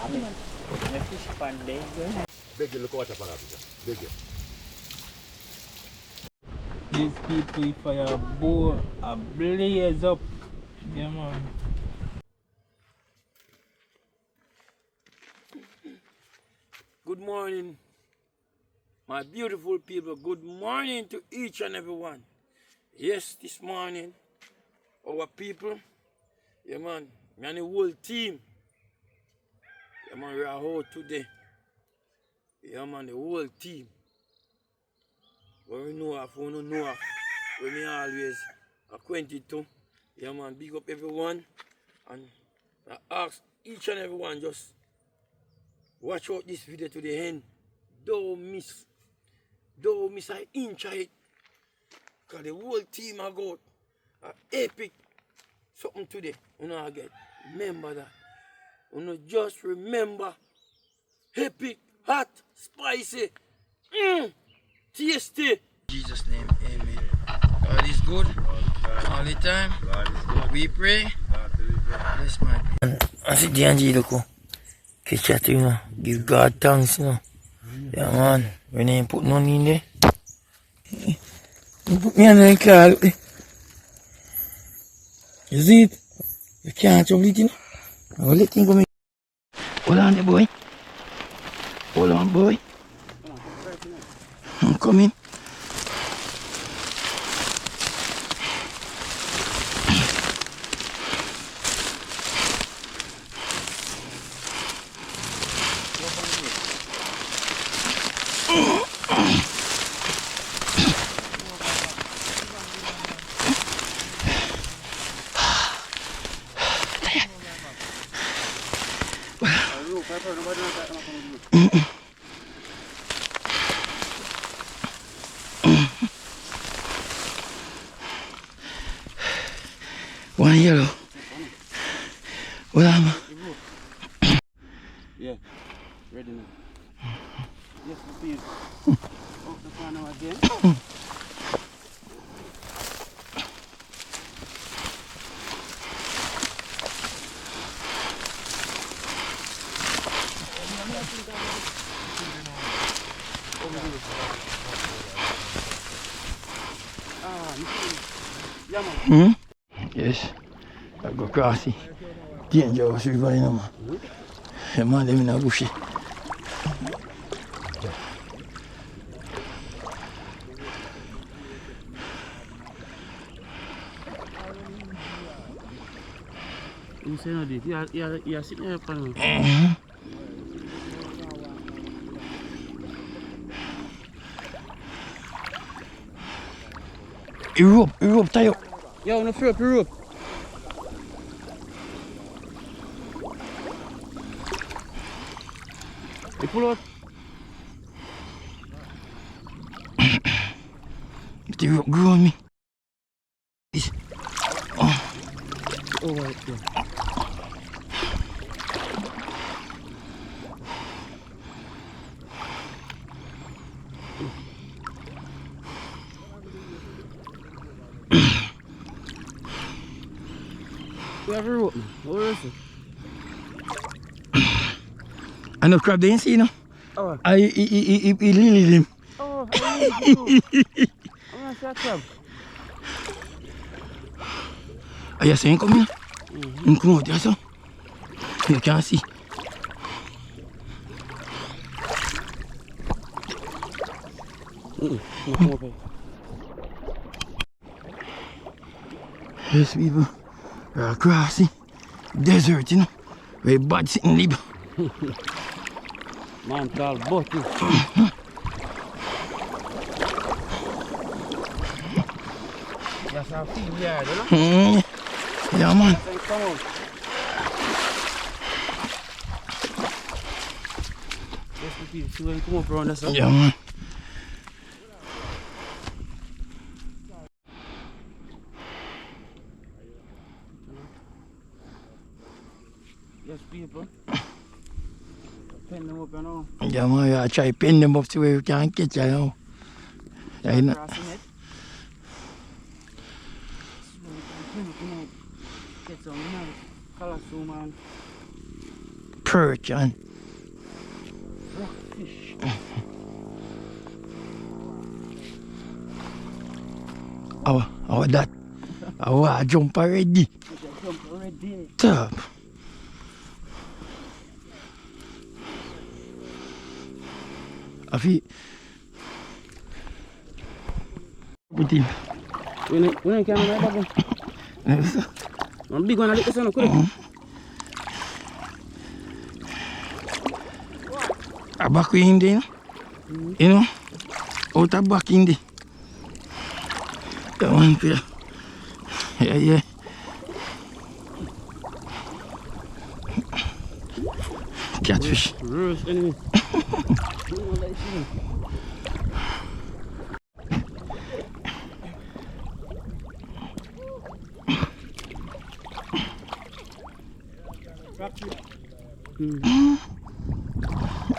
The fish pan there. Beg you, look what happened after. Beg you. These people fire bowl a blaze up. Yeah, man. Good morning, my beautiful people. Good morning to each and every one. Yes, this morning, our people, yeah man, me and the whole team, yeah man, we are out today. Yeah man, the whole team. But we know if we don't know, we may always acquainted to. Yeah man, big up everyone. And I ask each and every one just watch out this video to the end. Don't miss an inch of it. Because the whole team I got an epic something today. You know, I get. Remember that. You know, just remember. Epic, hot, spicy, tasty. In Jesus' name, amen. God is good all the time. We pray. Bless my people. I see the angel look. Catch that, you know. Give God thanks, you know. Yeah, man. When I put none in there. You put me on the car, look there. You see it? You can't trouble it, you know. Now let him go. Hold on there, boy. Hold on, boy. I'm coming. One yellow. Well, Yeah, ready now. Yes, please. Up the corner again. yes. I go cross it. Dangerous river, you know, man. The man, them in a bushy. You say no, you're sitting there, panel. Europe, tie up. Yo, no free up, Europe. You pull out. The rope grew on me. This. Oh, right there. You have a rope, man. Where is it? I know crab they ain't see, you know. Oh. I lily him. Oh, I need you. I'm gonna see a crab. Are you saying come here? You come out here, so. You can't see. Come up here. Yes, people. We're across the desert, you know. Very bad sitting live. Man called Butty. That's our field yard, you know? Yeah, man. Come on. Yes, the people, see when you come up around us. Yeah, man. Yes, people. Pen them up, you know. Yeah, man, I try to pin them up to where you can't catch you know. Yeah, you know. Crossing it. Get some, you know, color so, man. perch and oh that I jump already. Jump already. Top. I feel put in. When I can remember, I'm big one. I like this one. A back in there, you know, out a back in there. That one here. Yeah. Catfish. Anyway.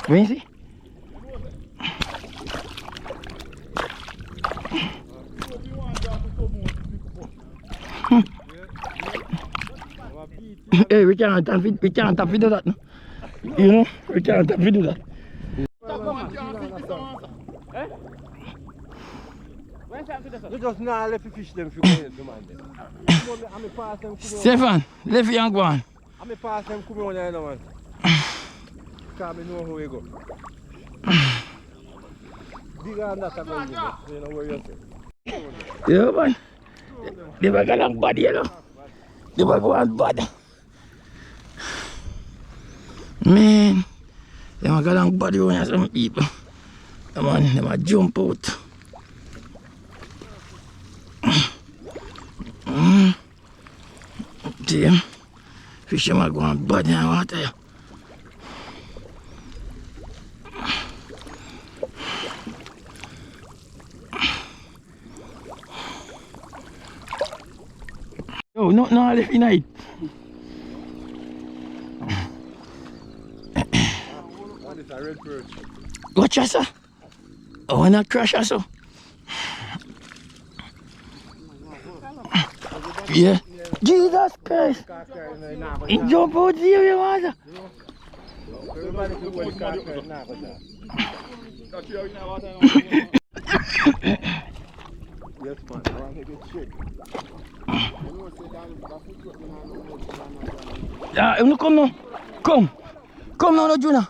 Where is he? Hey, we can't do that. No? You know, we can't do that. You just not let the fish them for going to man. Stefan, left you and go on. I'm pass them come on there now man. Can't know who we go. Dig on that about you know where you say. Yeah man. They were going bad, you know. They were going bad. Man, they were going bad when some people. Man, they were jump out. Damn. Fish are going bad in the water. Yo, no, left in night. One is a red perch. Watch us, sir. I wanna crash us, sir. Yeah. Jesus Christ. He jump out here, you want. Everybody can go to car right now, yes, man. I want to get shake. Yeah, you come now. Come now, no, Juna.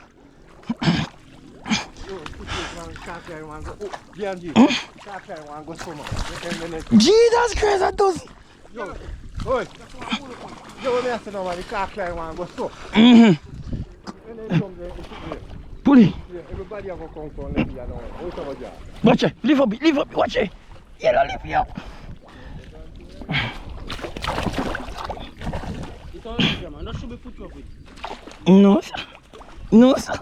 Jesus Christ, that does. Yo, oi. Yo, what I say now, man? The car climb and go so. Pull it. Everybody have to come from left here now. What's our job? Watch it. Lift up, watch it. Yeah, lift me up. It's all right, man. That should be put up with. No, sir. No, sir.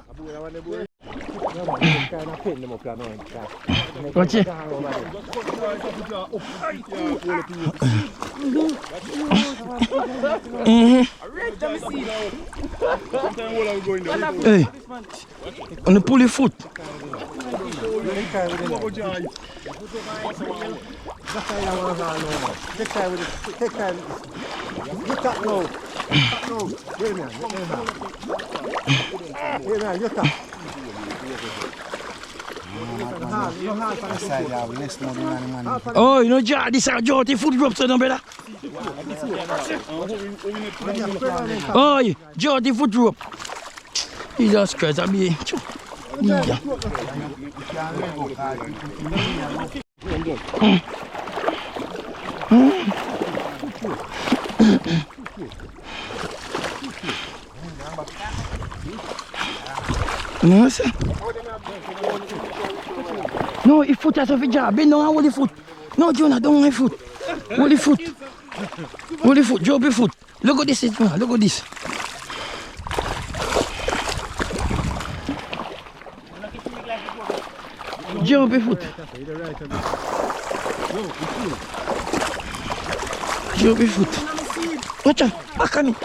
Watch it. Hey, on the pulley foot. Oh, you know, this is Jody foot drop, so no better. Oh, Jody foot drop. Jesus Christ, I mean. Yeah. No, sir. No, if foot has a job, bend down and hold the foot. No, Jonah, don't my foot. Hold the foot. Hold the foot, drop your foot. Look at this, Jonah, look at this. Drop your foot. Drop your foot. Watch out, back on it.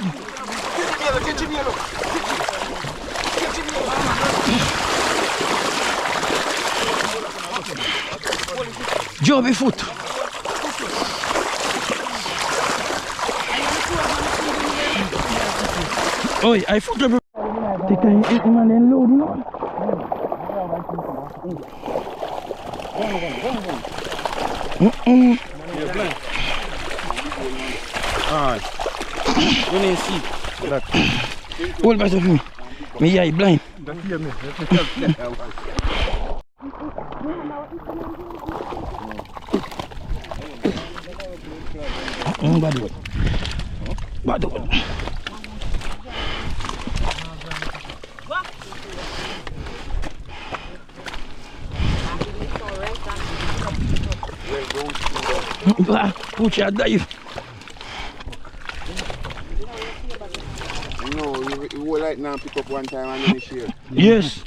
Drop your foot. Oh, I foot. take him and then load him up. Alright. You need to see. Hold by for me. Me eye blind. Don't hear me. Bad one. Bad one. Put your dive. No, you will like now pick up one time and then you share. Yes.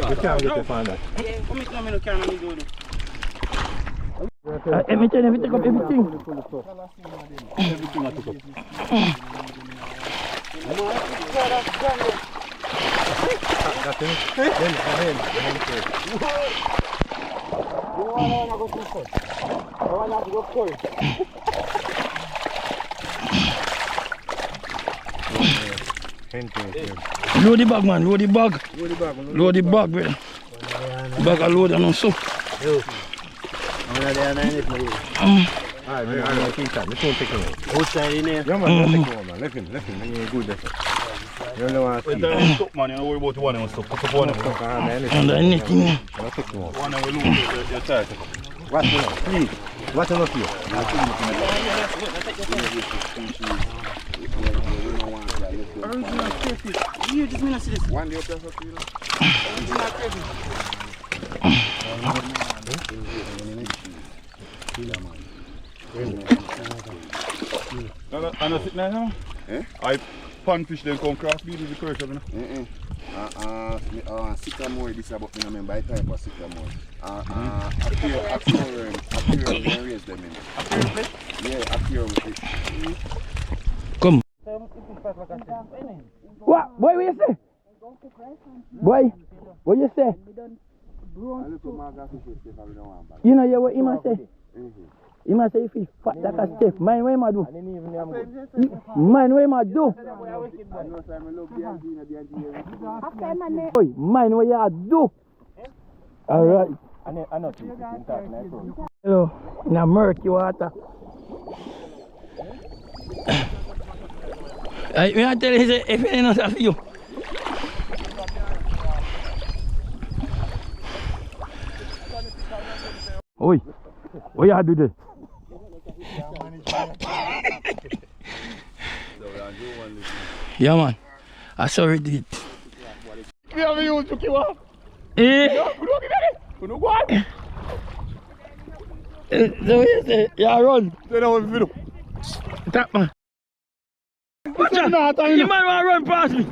You can't get the fan. Let me tell you, take up everything. Everything I took up. That's it. Then Load the bag, man. Load the bag. Load the bag, brother. Bag a load and so. Alright, I think that. Let's take him out. Outside in there. Yeah, man, let's take him out, man. Left him. He's good there. You don't want to see. Man, you don't worry about one of us. Put up one of us. And anything. Let's take him out. One of us lose your tire. Watch him out, please. Watch him out here. You just mean to see this. One day up there, I know sit now. I pan fish then come cross beat with the curse. Sycamore, this about me, I remember I type of sycamore. Appear and raise them in. Yeah, appear with it. Come. What? Boy, what you say? Boy, what you say? You know what he must say? He must say if he fat like a chef. Mind what he must do? Mind what he must do? Boy, mind what you do? Alright. Hello, in a murky water. I tell you, if it ain't for you. Oi, what you do there? Yeah, man. I saw it. You have you took you off? Eh? So what you say? Yeah, run. Tap, man. Watch out! You might want to run past me.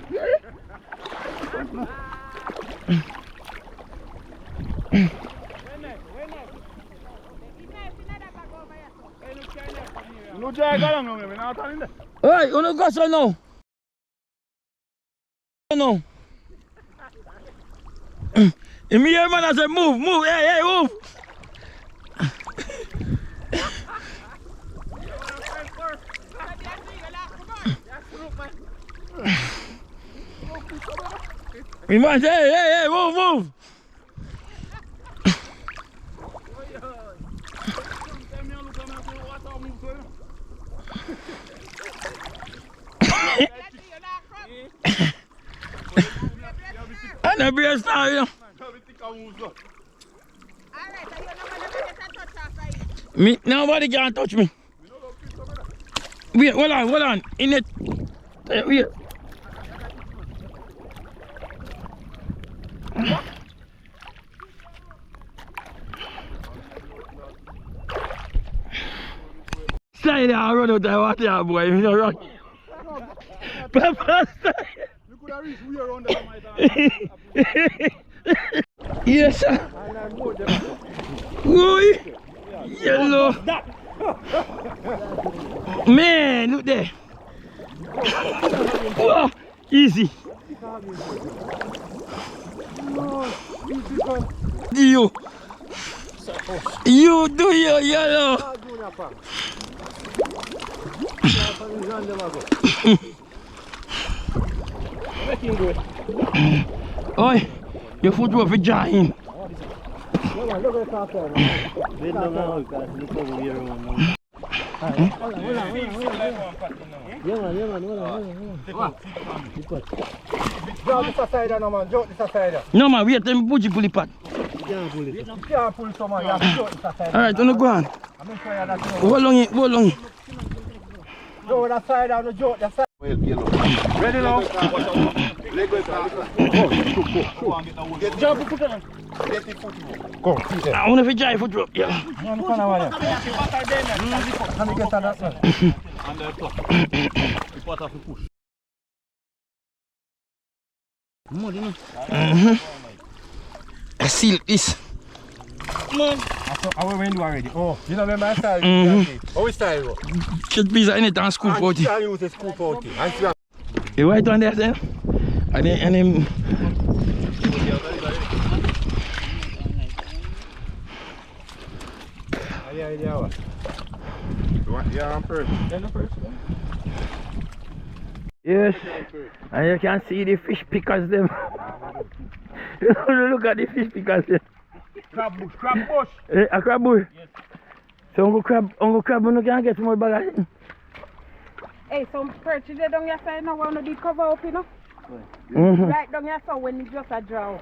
Hey, you don't go so now. No. In me here, man, I said move, hey, move. Me man say, hey, move. And the beer star, you know. Me, nobody can touch me. Wait, hold on. In it. Wait. Stay there, run out there, watch there, boy. You know, run. Papa, stay. You could have reached way around there, Yes, sir. Oi. Yellow. Man, look there. Oh, easy. You do your yellow. Oi, your foot will be giant. No man, wait, let me put you pull it. Alright, don't go on. Hold long. Go that side on the joke, that side. Ready now? Jump, put it on. Go, I want to drive foot rope. Yeah. Let me get on that one. I seal this. Man. I will win already. Oh, you know my style? How is style? Just piece of anything and scoop out it. I use a scoop out it. You right on there, then? And then. Yeah, I'm first. Yes, and you can see the fish pickers them. Look at the fish pickers them. Crab bush. A crab bush? Yes. So Uncle Crab, you can get more bag. Hey, some perch they down your side now want to be cover up, you know? Right down your side when it's just a draw.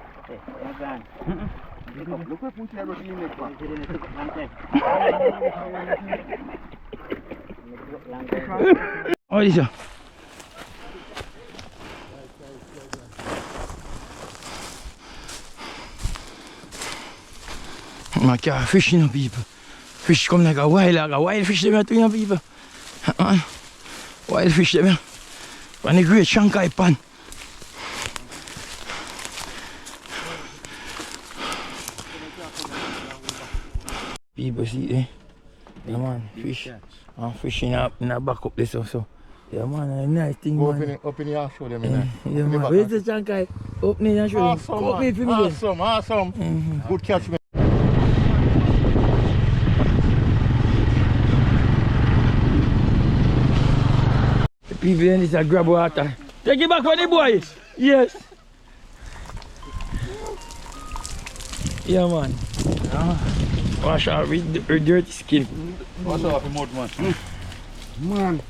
Look what put everything in next one. Oh, this is. I can't fish, you know, people. Fish come like a wild fish, them, you know, people. Wild fish, them, from the great Shanghai pan. People see, eh? Yeah, man, fish. I'm fishing up in the back up this so. Yeah, man, a nice thing, man. Up in here, show them. Yeah, man. Where's the Shanghai? Opening and show them. Come me for me. Awesome. Good catch, man. The people in this are grab water. Take it back for the boys. Yes. Yeah, man. Wash out with her dirty skin. Wash off the mud, man. Man.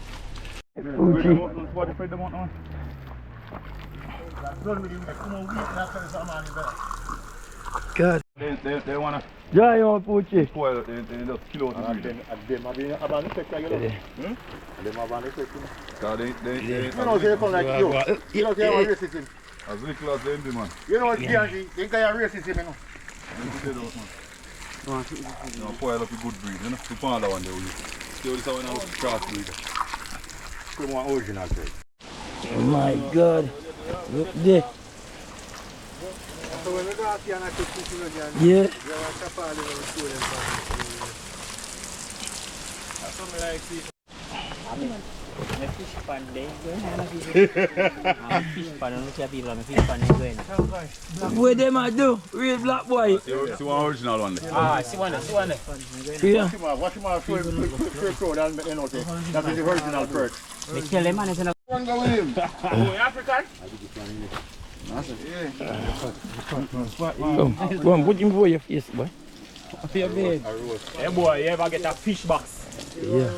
God. They wanna Yeah, you want Poochie. spoil it, they just kill out the breed. They You know, they come like you. You know, they are racism. as little as they do, man. You know, they are racism, you know. They don't, man. You know, spoil up a good breed, you know. The father one they will use. Still this one now cross breed. Come on, original breed. Oh my God. Look there. So when we go out here and I take fish again, Yeah. you want to tap all the way to them. That's something like fish. Fish pan day, fish pan, look at people, fish pan going. What them a do? Real black boy. See one original one there. Ah, see one. Yeah. Watch him off, first road, and you know, that is the original perch. They tell them, man, it's enough. One go with him. Oh, African? Go on, put him for your face, boy. Hey boy, you ever get a fish box? Yeah.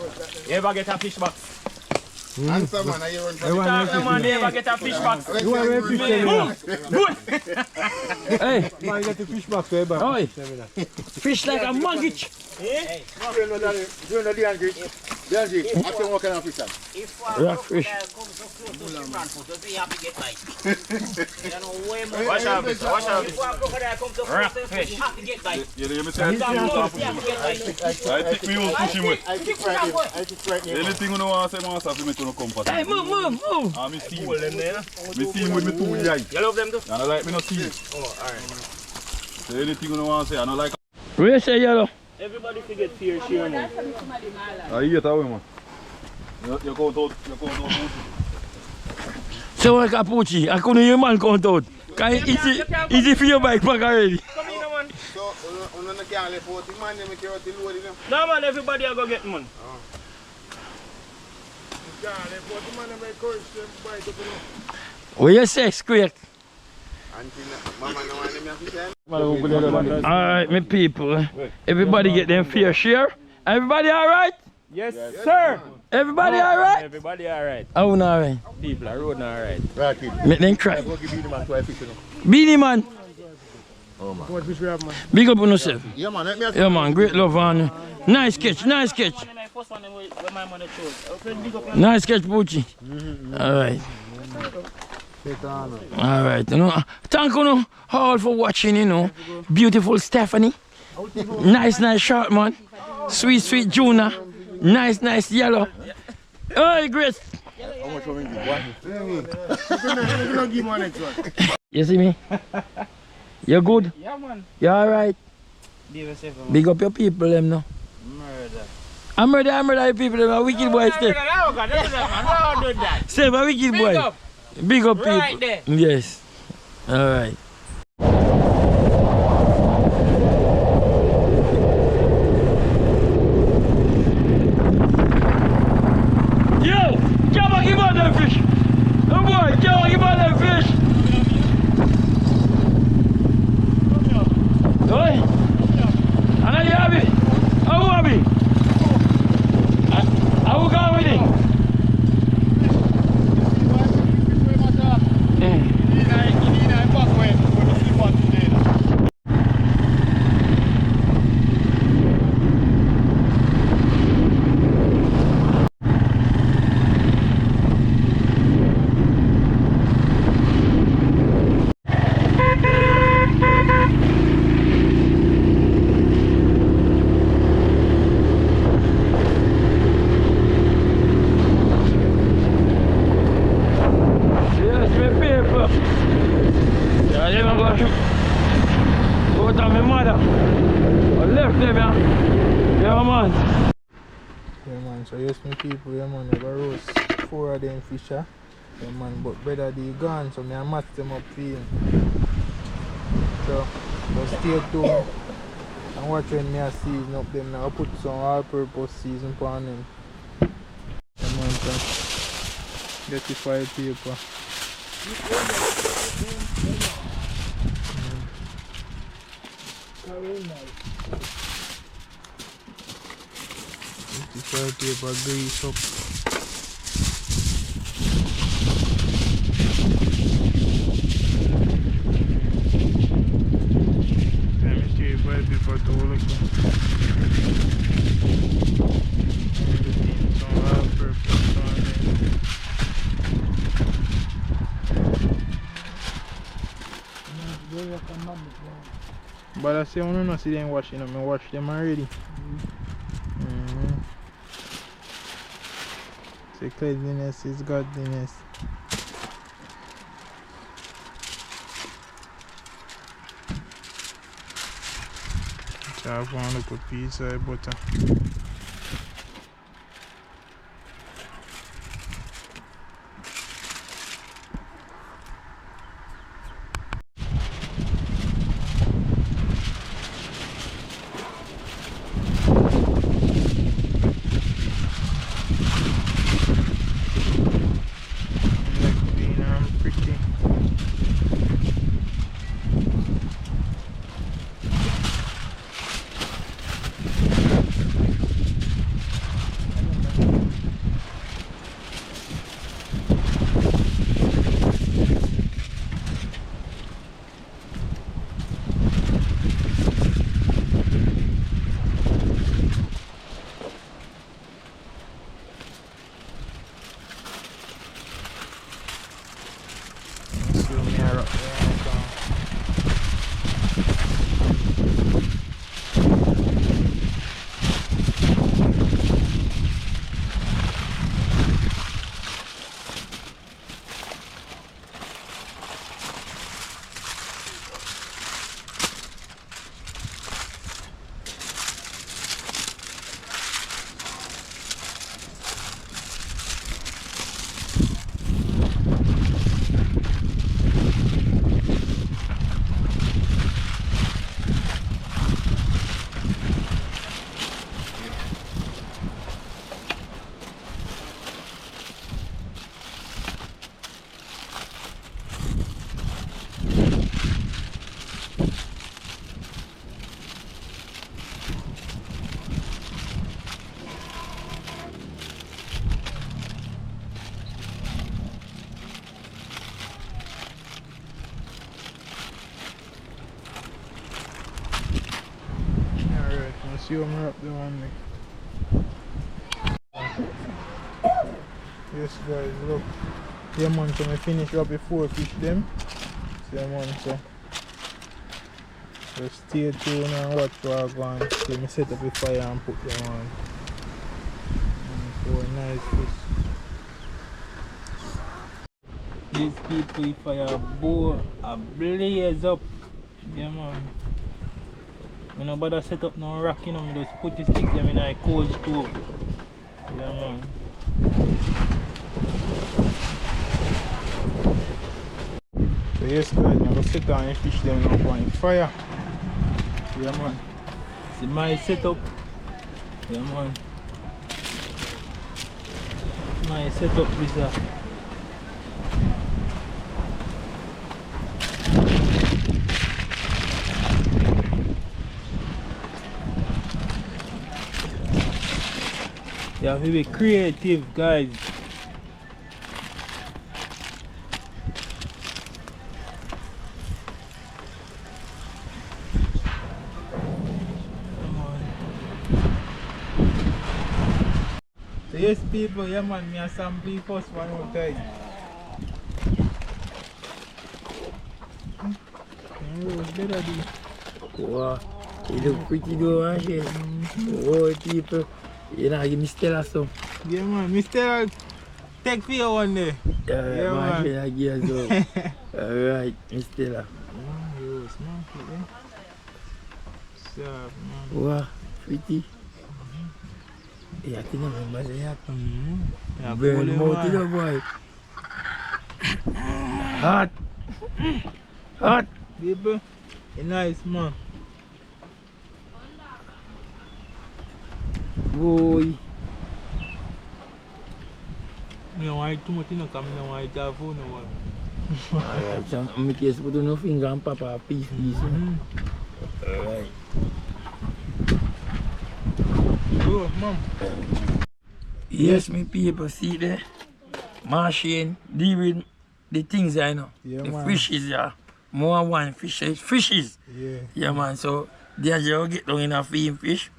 You ever get a fish box? Answer, man, are you run for Man, you ever get a fish box? You want to fish them? Good! Hey, Man, get the fish box, baby. oi. Fish like a mortgage. You know the Angie? The Angie, I can walk on fish. Rock fish. Watch out, rock fish. You hear me say? I think me will push him with. I think right here. Anything you know want to say, man, have to make you no comfort. Hey, move. Ah, me see him. Me see him with me 2 eyes. You love them too? And I like me not see it. Oh, alright. So anything you know want to say, I don't like. Where you say yellow? Everybody forget fair share, man. You get away, man. You count out. So like a Pucci, I couldn't hear man count out. Easy for your bike pack already. Come in, man. So, you can't let 40 man, you make out the load. No, man, everybody are going to get money. You can't let 40 man, you make courage to bike up. What you say, Squeak? Mama, no one in Alright, my people. Everybody get them fair share. Everybody alright? Yes, sir. Everybody alright? Everybody alright. Oh, no, alright. People are road now alright. Make them cry. Beanie man. Oh, man. Big up on yourself. Yeah, man. Yeah, man. Great love on. Nice sketch. Nice sketch. Nice sketch, Pucci. Alright. Alright, you know. Thank you all for watching, you know. Beautiful Stephanie. Nice shot, man. Sweet Juna. Nice yellow. Oh, great. You see me? You good? Yeah, man. You alright? Big up your people, them now. Murder. I murder your people, them. A wicked boy, Steph. Steph, a wicked boy. Big up people. Right there. Yes. Alright. Yo! Come on, give out that fish! Oh boy, come on, give out that fish! Oi! Ana you have it? How have it? How go with it? So yes, my people, yeah man, I roast 4 of them fisher. Yeah man, but brother they gone, so I match them up for him. So stay tuned and watch when I season up them now. I put some all-purpose season on them. Yeah man, so get the file paper. The file paper grease up. Let me see if file paper to look some all purpose on it. But I say I don't see them washing up, I wash them already. Say cleanliness is godliness. So I have one little piece of butter. see how I wrap them on me. Yes guys, look. Yeah man, so I finish up the 4 fish them. So yeah man, so just stay tuned and watch what I go on. Let me set up the fire and put them on. And 4 nice fish. These people fire bow a blaze up. Yeah man. When nobody set up no rack, you know, me just put the stick them in a cold stove. Yeah man. So yes guys, I'm gonna sit down and fish them up on fire. Yeah man. See my setup. Yeah man. My setup is that. You have to be creative guys. So yes people, yeah man, me and sample first one more time. Wow, you look pretty though, Marshane. Oh, people, you know, give Miss Stella some. Yeah man, Miss Stella take for you one day. Yeah Marshane, I give you some. Alright, Miss Stella. Wow, pretty. Yeah, I think I remember that. Burn mouth, you know, boy. Hot. Hot. People, it's nice man. Boy. I don't want too much in the camera, I don't want to have phone. Alright, so I'm going to put no finger and pop a piece. Alright. Oh, mom. Yes, me people, see there. Marshane, deal with the things I know. Yeah, the man. fishes, yeah. More one fishes. Yeah. Yeah, man. So, they just get down in a feeding fish.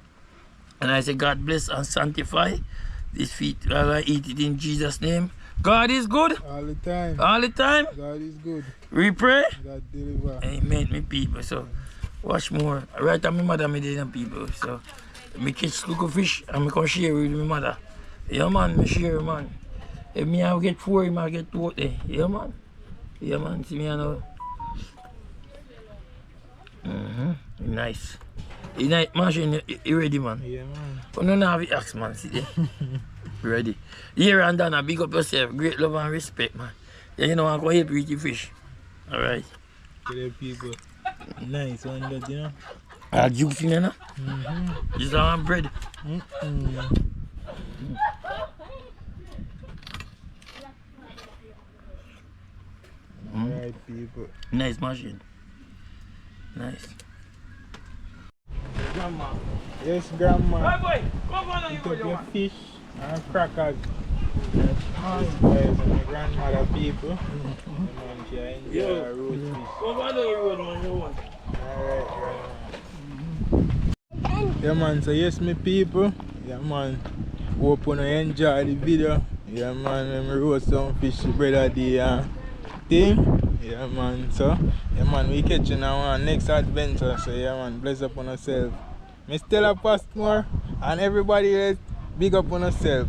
And I say, God bless and sanctify this feet. I eat it in Jesus' name. God is good. All the time. All the time. God is good. We pray. God deliver. Amen, me people. So, watch more. Right on my mother, me did people. So, me catch look of fish and me can share with my mother. Yeah, man, me share, man. If me I get 4, I get 2 there. Yeah, man. Yeah, man. See me, I know. Nice. You nice, Marshane, you ready, man? Yeah, man. Oh, no, no, have the axe, man. See there. Ready. Here and Donna, big up yourself. Great love and respect, man. Yeah, you know, I'm going to help you with your fish. Alright. To the people. Nice one, that, you know. Juice in there, no? Just on bread. Alright, people. Nice, Marshane. Nice. Grandma. Yes, grandma. Hey boy, come on, you Pick up go, your fish and crackers. Yes, guys, and my grandmother people. Man, she enjoy her roast fish. Come on, you road, man, you want. Alright, grandma. Yeah, man, so yes, my people. Yeah, man. Hope you enjoy the video. Yeah, man, let me roast some fish, brother, the thing. Yeah, man, so, yeah, man, we catching our next adventure. So, yeah, man, bless up on yourself. Miss Stella Pasmore and everybody else, big up on yourself.